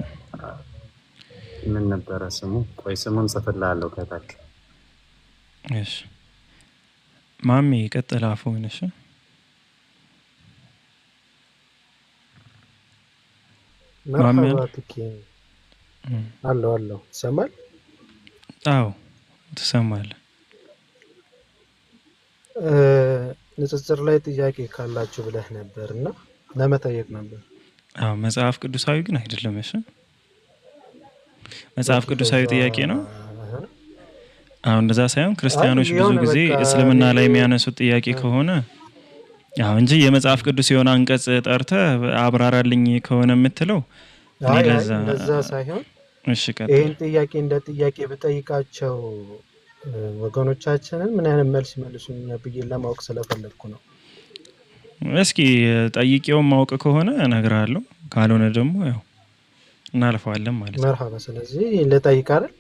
ምን ነበረ ስሙ? ቆይ ስሙን ጽፍልሃለሁ ከታች። እሺ ማሚ ቀጥል። አፎን እሺ መርሐባትክ አለው ይሰማል? አዎ ትሰማለህ። ንጽጽር ላይ ጥያቄ ካላችሁ ብለህ ነበርና ለመጠየቅ ነበር። አዎ መጽሐፍ ቅዱሳዊ ግን አይደለም። እሺ መጽሐፍ ቅዱሳዊ ጥያቄ ነው። አሁን እንደዛ ሳይሆን ክርስቲያኖች ብዙ የሆነ ጊዜ በቃ እስልምና ላይ ቪዲዮ የሚያነሱት ጥያቄ ከሆነ ያው እንጂ የመጽሐፍ ቅዱስ የሆነ አንቀጽ ጠርተህ አብራራልኝ ከሆነ የምትለው እኔ አይ ለዛ እንደዛ ሳይሆን እሺ ቀጥል። ይህን ጥያቄ እንደ ጥያቄ ብጠይቃቸው ወገኖቻችንን ምን አይነት መልስ ይመልሱኛል ብዬ ለማወቅ ስለፈለግኩ ነው። እስኪ ጠይቄውን ማወቅ ከሆነ እነግርሃለሁ፣ ካልሆነ ደግሞ ያው እናልፈዋለን ማለት ነው። መርሃባ። ስለዚህ ልጠይቅ አይደል?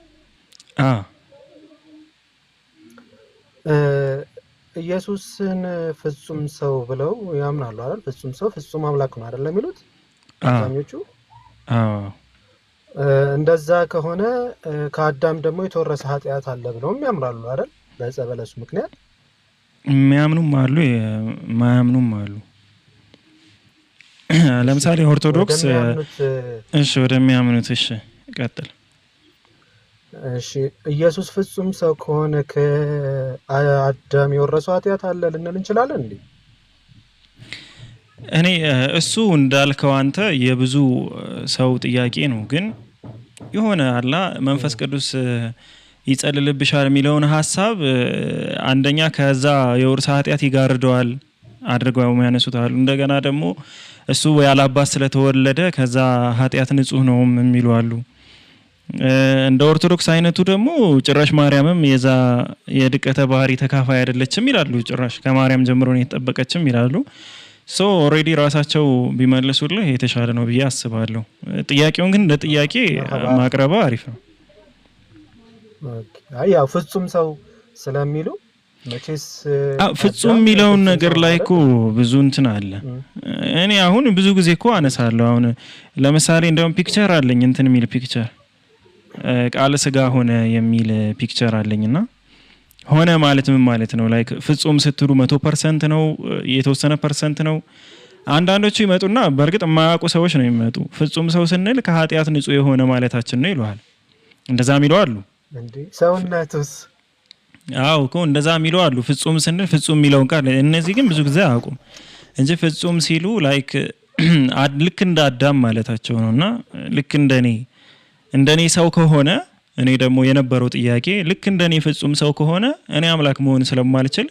ኢየሱስን ፍጹም ሰው ብለው ያምናሉ አይደል? ፍጹም ሰው ፍጹም አምላክ ነው አይደል የሚሉት አብዛኞቹ? እንደዛ ከሆነ ከአዳም ደግሞ የተወረሰ ኃጢአት አለ ብለውም ያምናሉ አይደል? በዕፀ በለሱ ምክንያት የሚያምኑም አሉ የማያምኑም አሉ። ለምሳሌ ኦርቶዶክስ እሺ፣ ወደሚያምኑት እሺ፣ ቀጥል። እሺ፣ ኢየሱስ ፍጹም ሰው ከሆነ ከአዳም የወረሰው ኃጢአት አለ ልንል እንችላለን እንዴ? እኔ እሱ እንዳልከው አንተ የብዙ ሰው ጥያቄ ነው፣ ግን የሆነ አላ መንፈስ ቅዱስ ይጸልልብሻል የሚለውን ሀሳብ አንደኛ ከዛ የውርስ ኃጢአት ይጋርደዋል አድርገው የሚያነሱት አሉ። እንደገና ደግሞ እሱ ያለ አባት ስለተወለደ ከዛ ኃጢአት ንጹህ ነው የሚሉ አሉ። እንደ ኦርቶዶክስ አይነቱ ደግሞ ጭራሽ ማርያምም የዛ የድቀተ ባህሪ ተካፋይ አይደለችም ይላሉ። ጭራሽ ከማርያም ጀምሮ ነው የተጠበቀችም ይላሉ። ሶ ኦልሬዲ ራሳቸው ቢመልሱልህ የተሻለ ነው ብዬ አስባለሁ። ጥያቄውን ግን እንደ ጥያቄ ማቅረብ አሪፍ ነው። አይ ያው ፍጹም ሰው ስለሚሉ መቼስ ፍጹም የሚለውን ነገር ላይ እኮ ብዙ እንትን አለ። እኔ አሁን ብዙ ጊዜ እኮ አነሳለሁ። አሁን ለምሳሌ እንደውም ፒክቸር አለኝ እንትን የሚል ፒክቸር ቃል ስጋ ሆነ የሚል ፒክቸር አለኝና ሆነ ማለት ምን ማለት ነው? ላይክ ፍጹም ስትሉ 100% ነው የተወሰነ ፐርሰንት ነው? አንዳንዶቹ ይመጡና በእርግጥ የማያውቁ ሰዎች ነው የሚመጡ ፍጹም ሰው ስንል ከኃጢአት ንጹህ የሆነ ማለታችን ነው ይሏል። እንደዛ የሚለው አሉ እንዴ ሰውነቱስ? አዎ እኮ እንደዛ የሚለው አሉ። ፍጹም ስንል ፍጹም የሚለውን ቃል እነዚህ ግን ብዙ ጊዜ አያውቁም እንጂ ፍጹም ሲሉ ላይክ ልክ እንደ አዳም ማለታቸው ነውና ልክ እንደኔ ሰው ከሆነ እኔ ደግሞ የነበረው ጥያቄ ልክ እንደኔ ፍጹም ሰው ከሆነ እኔ አምላክ መሆን ስለማልችል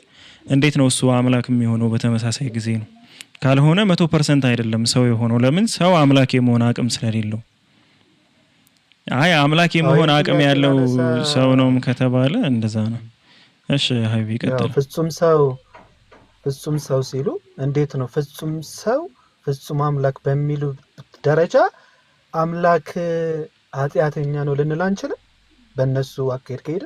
እንዴት ነው እሱ አምላክ የሚሆነው? በተመሳሳይ ጊዜ ነው። ካልሆነ 100% አይደለም ሰው የሆነው። ለምን ሰው አምላክ የመሆን አቅም ስለሌለው። አይ አምላክ የመሆን አቅም ያለው ሰው ነው ከተባለ እንደዛ ነው። እሺ ሀይቢ ቀጥል። ፍጹም ሰው ሲሉ እንዴት ነው ፍጹም ሰው ፍጹም አምላክ በሚሉ ደረጃ አምላክ ኃጢአተኛ ነው ልንል አንችልም? በእነሱ አካሄድ ከሄደ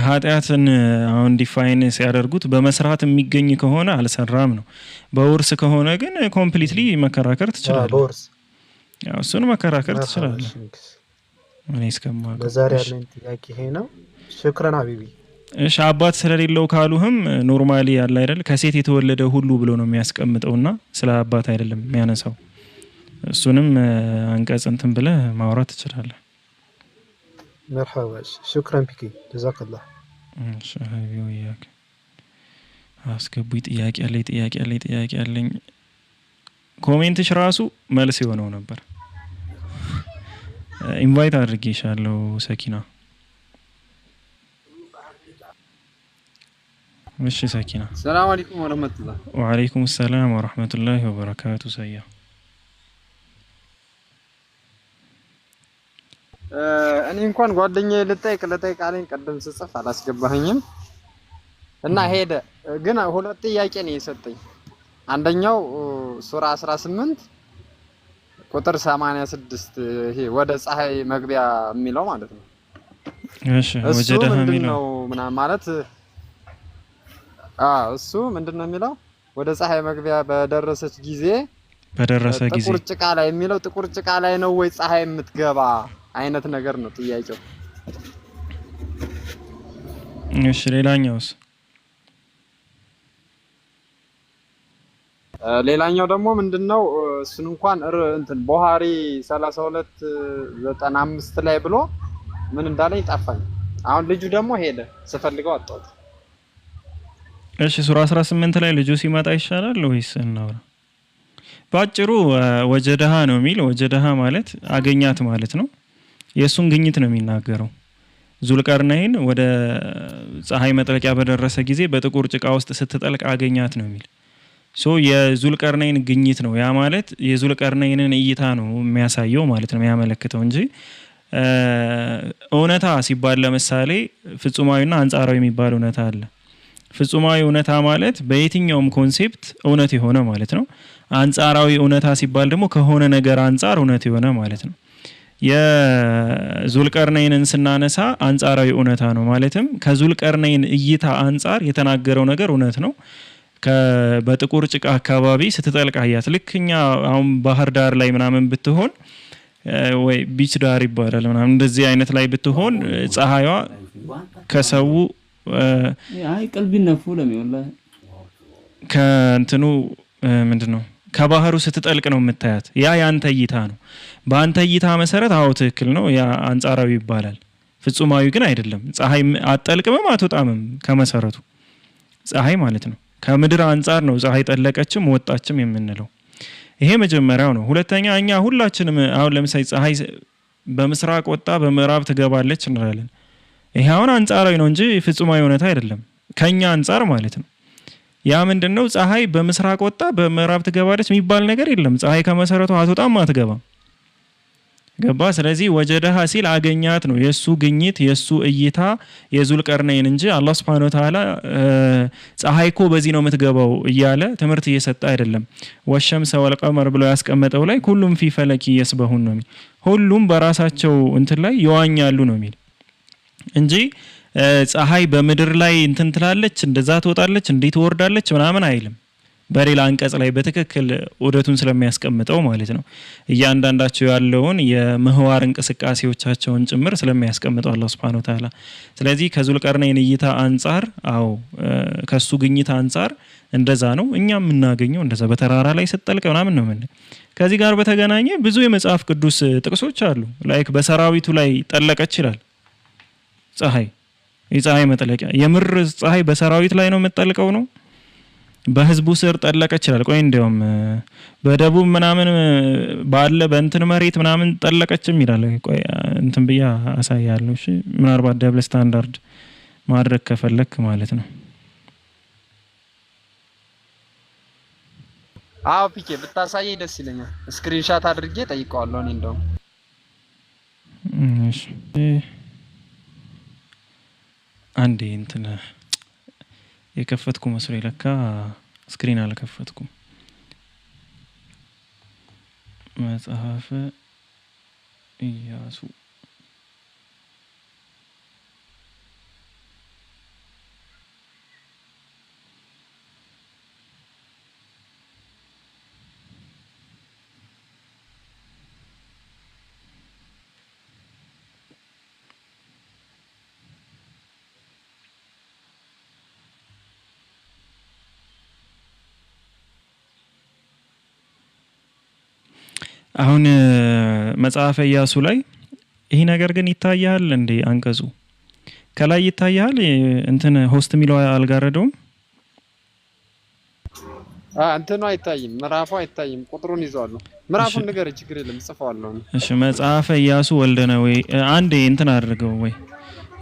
ኃጢአትን አሁን ዲፋይን ሲያደርጉት በመስራት የሚገኝ ከሆነ አልሰራም ነው። በውርስ ከሆነ ግን ኮምፕሊትሊ መከራከር ትችላለህ። በውርስ ያው እሱን መከራከር ትችላለህ። እኔ እስከማውቀው ለዛሬ ያለኝ ጥያቄ ይሄ ነው። ሽክረን ሀቢቢ። እሺ አባት ስለሌለው ካሉህም ኖርማሊ ያለ አይደል ከሴት የተወለደ ሁሉ ብሎ ነው የሚያስቀምጠውና ስለ አባት አይደለም የሚያነሳው። እሱንም አንቀጽ እንትን ብለህ ማውራት ትችላለህ። መርሐባ ሽክረን ፒኪ ጀዛከላህ። እሺ ሀቢው ያክ አስገቡኝ። ጥያቄ አለኝ። ኮሜንትሽ ራሱ መልስ የሆነው ነበር። ኢንቫይት አድርጌሻለሁ ሰኪና። እሺ ሰኪና። ሰላም አለይኩም ወራህመቱላህ። ወአለይኩም ሰላም ወራህመቱላሂ ወበረካቱ። ሰያ እኔ እንኳን ጓደኛዬ ልጠይቅ አለኝ። ቀደም ስጽፍ አላስገባኸኝም እና ሄደ። ግን ሁለት ጥያቄ ነው የሰጠኝ። አንደኛው ሱራ 18 ቁጥር 86 ይሄ ወደ ፀሐይ መግቢያ የሚለው ማለት ነው። እሺ ወጀደህ የሚለው ምናምን ማለት እሱ ምንድነው የሚለው? ወደ ፀሐይ መግቢያ በደረሰ ጊዜ ጥቁር ጭቃ ላይ የሚለው ጥቁር ጭቃ ላይ ነው ወይ ፀሐይ የምትገባ አይነት ነገር ነው ጥያቄው። እሺ ሌላኛውስ? ሌላኛው ደግሞ ምንድነው እሱን እንኳን እንትን ቡሃሪ 3295 ላይ ብሎ ምን እንዳለኝ ጠፋኝ። አሁን ልጁ ደግሞ ሄደ ስፈልገው አጣሁት። እሺ ሱራ 18 ላይ ልጁ ሲመጣ ይሻላል ወይስ እናውራ? ባጭሩ ወጀደሃ ነው የሚል። ወጀደሃ ማለት አገኛት ማለት ነው። የሱን ግኝት ነው የሚናገረው። ዙልቀርነይን ወደ ፀሐይ መጥለቂያ በደረሰ ጊዜ በጥቁር ጭቃ ውስጥ ስትጠልቅ አገኛት ነው የሚል ሶ የዙልቀርነይን ግኝት ነው። ያ ማለት የዙልቀርነይንን እይታ ነው የሚያሳየው ማለት ነው የሚያመለክተው እንጂ እውነታ ሲባል ለምሳሌ ፍጹማዊና አንጻራዊ የሚባል እውነታ አለ። ፍጹማዊ እውነታ ማለት በየትኛውም ኮንሴፕት እውነት የሆነ ማለት ነው። አንጻራዊ እውነታ ሲባል ደግሞ ከሆነ ነገር አንጻር እውነት የሆነ ማለት ነው። የዙልቀርነይንን ስናነሳ አንጻራዊ እውነታ ነው ማለትም ከዙልቀርነይን እይታ አንጻር የተናገረው ነገር እውነት ነው። በጥቁር ጭቃ አካባቢ ስትጠልቅ አያት። ልክኛ አሁን ባህር ዳር ላይ ምናምን ብትሆን ወይ ቢች ዳር ይባላል ምናምን እንደዚህ አይነት ላይ ብትሆን ፀሐይዋ ከሰው ቀልቢ ነፉ ለሚወላ ከእንትኑ ምንድነው ከባህሩ ስትጠልቅ ነው የምታያት። ያ ያንተ እይታ ነው። በአንተ እይታ መሰረት አዎ ትክክል ነው፣ ያ አንጻራዊ ይባላል። ፍጹማዊ ግን አይደለም። ፀሐይ አትጠልቅምም አትወጣምም ከመሰረቱ ፀሐይ ማለት ነው። ከምድር አንጻር ነው ፀሐይ ጠለቀችም ወጣችም የምንለው። ይሄ መጀመሪያው ነው። ሁለተኛ እኛ ሁላችንም አሁን ለምሳሌ ፀሐይ በምስራቅ ወጣ በምዕራብ ትገባለች እንላለን። ይሄ አሁን አንጻራዊ ነው እንጂ ፍጹማዊ እውነታ አይደለም ከኛ አንጻር ማለት ነው። ያ ምንድነው ፀሐይ በምስራቅ ወጣ በምዕራብ ትገባለች የሚባል ነገር የለም። ፀሐይ ከመሰረቱ አትወጣም አትገባም። ገባ? ስለዚህ ወጀደሃ ሲል አገኛት ነው የሱ ግኝት የሱ እይታ የዙልቀርነይን እንጂ አላህ Subhanahu Wa Ta'ala ፀሐይ እኮ በዚህ ነው የምትገባው እያለ ትምህርት እየሰጠ አይደለም። ወሸምሰ ወልቀመር ብሎ ያስቀመጠው ላይ ሁሉም ፊ ፈለኪ የስበሁን ነው የሚል ሁሉም በራሳቸው እንትን ላይ ይዋኛሉ ነው የሚል እንጂ ፀሐይ በምድር ላይ እንትን ትላለች እንደዛ ትወጣለች እንዴ ትወርዳለች ምናምን አይልም። በሌላ አንቀጽ ላይ በትክክል ዑደቱን ስለሚያስቀምጠው ማለት ነው። እያንዳንዳቸው ያለውን የምህዋር እንቅስቃሴዎቻቸውን ጭምር ስለሚያስቀምጠው አላህ Subhanahu Wa Ta'ala። ስለዚህ ከዙልቀርነይን እይታ አንጻር አዎ ከሱ ግኝት አንጻር እንደዛ ነው እኛም የምናገኘው እንደዛ በተራራ ላይ ስትጠልቅ ምናምን ነው ምን ከዚህ ጋር በተገናኘ ብዙ የመጽሐፍ ቅዱስ ጥቅሶች አሉ። ላይክ በሰራዊቱ ላይ ጠለቀች ይላል ፀሐይ የፀሐይ መጥለቂያ የምር ፀሐይ በሰራዊት ላይ ነው የምትጠልቀው ነው በህዝቡ ስር ጠለቀች ይችላል። ቆይ እንደውም በደቡብ ምናምን ባለ በእንትን መሬት ምናምን ጠለቀችም ይላል። ቆይ እንትን ብያ አሳያለሁ። እሺ ምናልባት ደብል ስታንዳርድ ማድረግ ከፈለክ ማለት ነው። አዎ ፒኬ ብታሳየኝ ደስ ይለኛል። ስክሪንሻት አድርጌ ጠይቀዋለሁ እኔ እንደውም እሺ አንዴ እንትን የከፈትኩ መስሎ ለካ ስክሪን አልከፈትኩም። መጽሐፈ ኢያሱ አሁን መጽሐፈ ኢያሱ ላይ ይሄ ነገር ግን ይታያል እንዴ? አንቀጹ ከላይ ይታያል እንትን ሆስት ሚለው አልጋረደውም። እንትኑ አይታይም፣ ምዕራፉ አይታይም። ቁጥሩን ይዟል። ምዕራፉን ነገር ችግር የለም ጽፈዋለሁ። እሺ መጽሐፈ ኢያሱ ወልደ ነዌ አንዴ እንትን አድርገው ወይ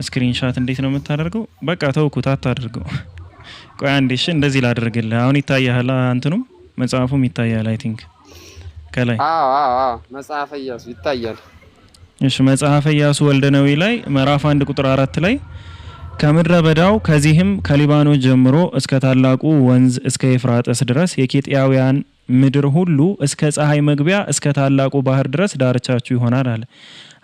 ስክሪንሻት እንዴት ነው የምታደርገው? በቃ ተውኩት አታድርገው። ቆይ አንዴ እሺ እንደዚህ ላድርግልህ። አሁን ይታያል እንትኑም መጽሐፉም ይታያል አይ ቲንክ ከላይ መጽሐፈ ኢያሱ ይታያል። እሺ መጽሐፈ ኢያሱ ወልደ ነዌ ላይ ምዕራፍ 1 ቁጥር 4 ላይ ከምድረ በዳው ከዚህም ከሊባኖስ ጀምሮ እስከ ታላቁ ወንዝ እስከ ኤፍራጥስ ድረስ የኬጢያውያን ምድር ሁሉ እስከ ፀሐይ መግቢያ እስከ ታላቁ ባህር ድረስ ዳርቻችሁ ይሆናል አለ።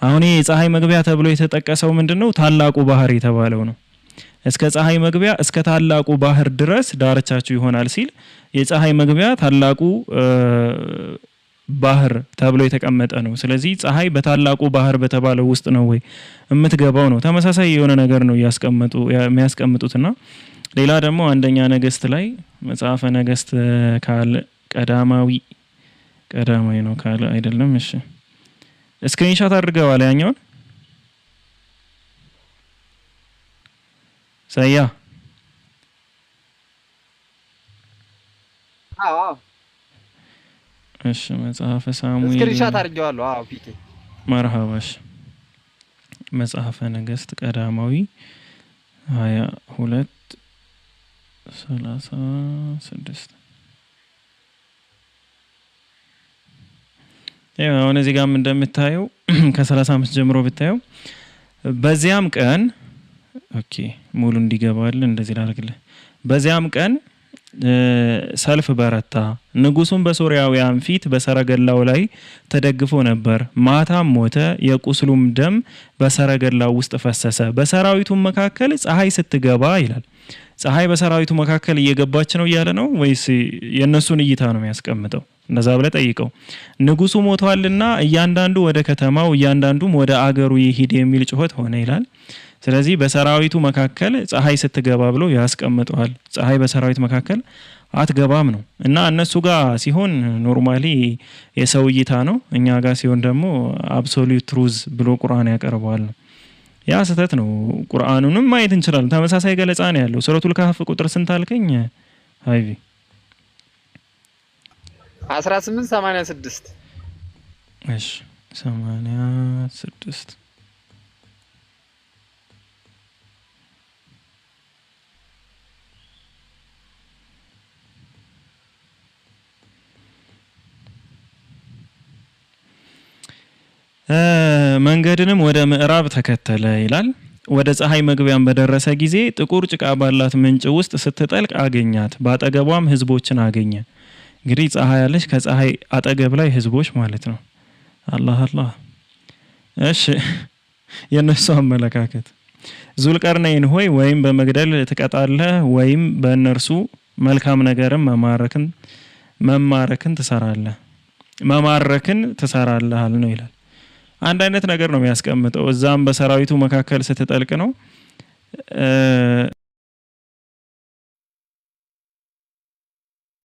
አሁን ይሄ የፀሐይ መግቢያ ተብሎ የተጠቀሰው ምንድነው? ታላቁ ባህር የተባለው ነው። እስከ ፀሐይ መግቢያ እስከ ታላቁ ባህር ድረስ ዳርቻችሁ ይሆናል ሲል የፀሐይ መግቢያ ታላቁ ባህር ተብሎ የተቀመጠ ነው። ስለዚህ ፀሐይ በታላቁ ባህር በተባለው ውስጥ ነው ወይ የምትገባው ነው። ተመሳሳይ የሆነ ነገር ነው የሚያስቀምጡትና ሌላ ደግሞ አንደኛ ነገስት ላይ መጽሐፈ ነገስት ካለ ቀዳማዊ ነው ካለ አይደለም። እሺ ስክሪንሾት አድርገዋል ያኛውን ሰያ እሺ መጽሐፈ ሳሙኤል ስክሪንሾት አድርጌዋለሁ። ፒኬ መርሃባሽ መጽሐፈ ነገሥት ቀዳማዊ 22:36 አሁን እዚህ ጋርም እንደምታየው ከ35 ጀምሮ ብታየው በዚያም ቀን ኦኬ ሙሉ እንዲገባል እንደዚህ ላድርግልህ። በዚያም ቀን ሰልፍ በረታ፣ ንጉሱም በሶርያውያን ፊት በሰረገላው ላይ ተደግፎ ነበር። ማታም ሞተ፣ የቁስሉም ደም በሰረገላው ውስጥ ፈሰሰ። በሰራዊቱም መካከል ፀሐይ ስትገባ ይላል። ፀሐይ በሰራዊቱ መካከል እየገባች ነው እያለ ነው ወይስ የእነሱን እይታ ነው የሚያስቀምጠው? እንደዛ ብለህ ጠይቀው። ንጉሱ ሞቷልና እያንዳንዱ ወደ ከተማው እያንዳንዱም ወደ አገሩ ይሂድ የሚል ጩኸት ሆነ ይላል። ስለዚህ በሰራዊቱ መካከል ፀሐይ ስትገባ ብሎ ያስቀምጠዋል። ፀሐይ በሰራዊት መካከል አትገባም ነው እና እነሱ ጋር ሲሆን ኖርማሊ የሰው እይታ ነው፣ እኛ ጋር ሲሆን ደግሞ አብሶሉት ትሩዝ ብሎ ቁርአን ያቀርበዋል ነው። ያ ስህተት ነው። ቁርአኑንም ማየት እንችላለን። ተመሳሳይ ገለጻ ነው ያለው። ሱረቱል ካህፍ ቁጥር ስንት አልከኝ ሃይቪ? 1886 እሺ 86 መንገድንም ወደ ምዕራብ ተከተለ ይላል። ወደ ፀሐይ መግቢያን በደረሰ ጊዜ ጥቁር ጭቃ ባላት ምንጭ ውስጥ ስትጠልቅ አገኛት፣ በአጠገቧም ህዝቦችን አገኘ። እንግዲህ ፀሐይ ያለች ከፀሐይ አጠገብ ላይ ህዝቦች ማለት ነው። አላህ አላህ። እሺ የነሱ አመለካከት ዙልቀርነይን ሆይ ወይም በመግደል ትቀጣለህ ወይም በእነርሱ መልካም ነገርን መማረክን ትሰራለህ ነው ይላል። አንድ አይነት ነገር ነው የሚያስቀምጠው። እዛም በሰራዊቱ መካከል ስትጠልቅ ነው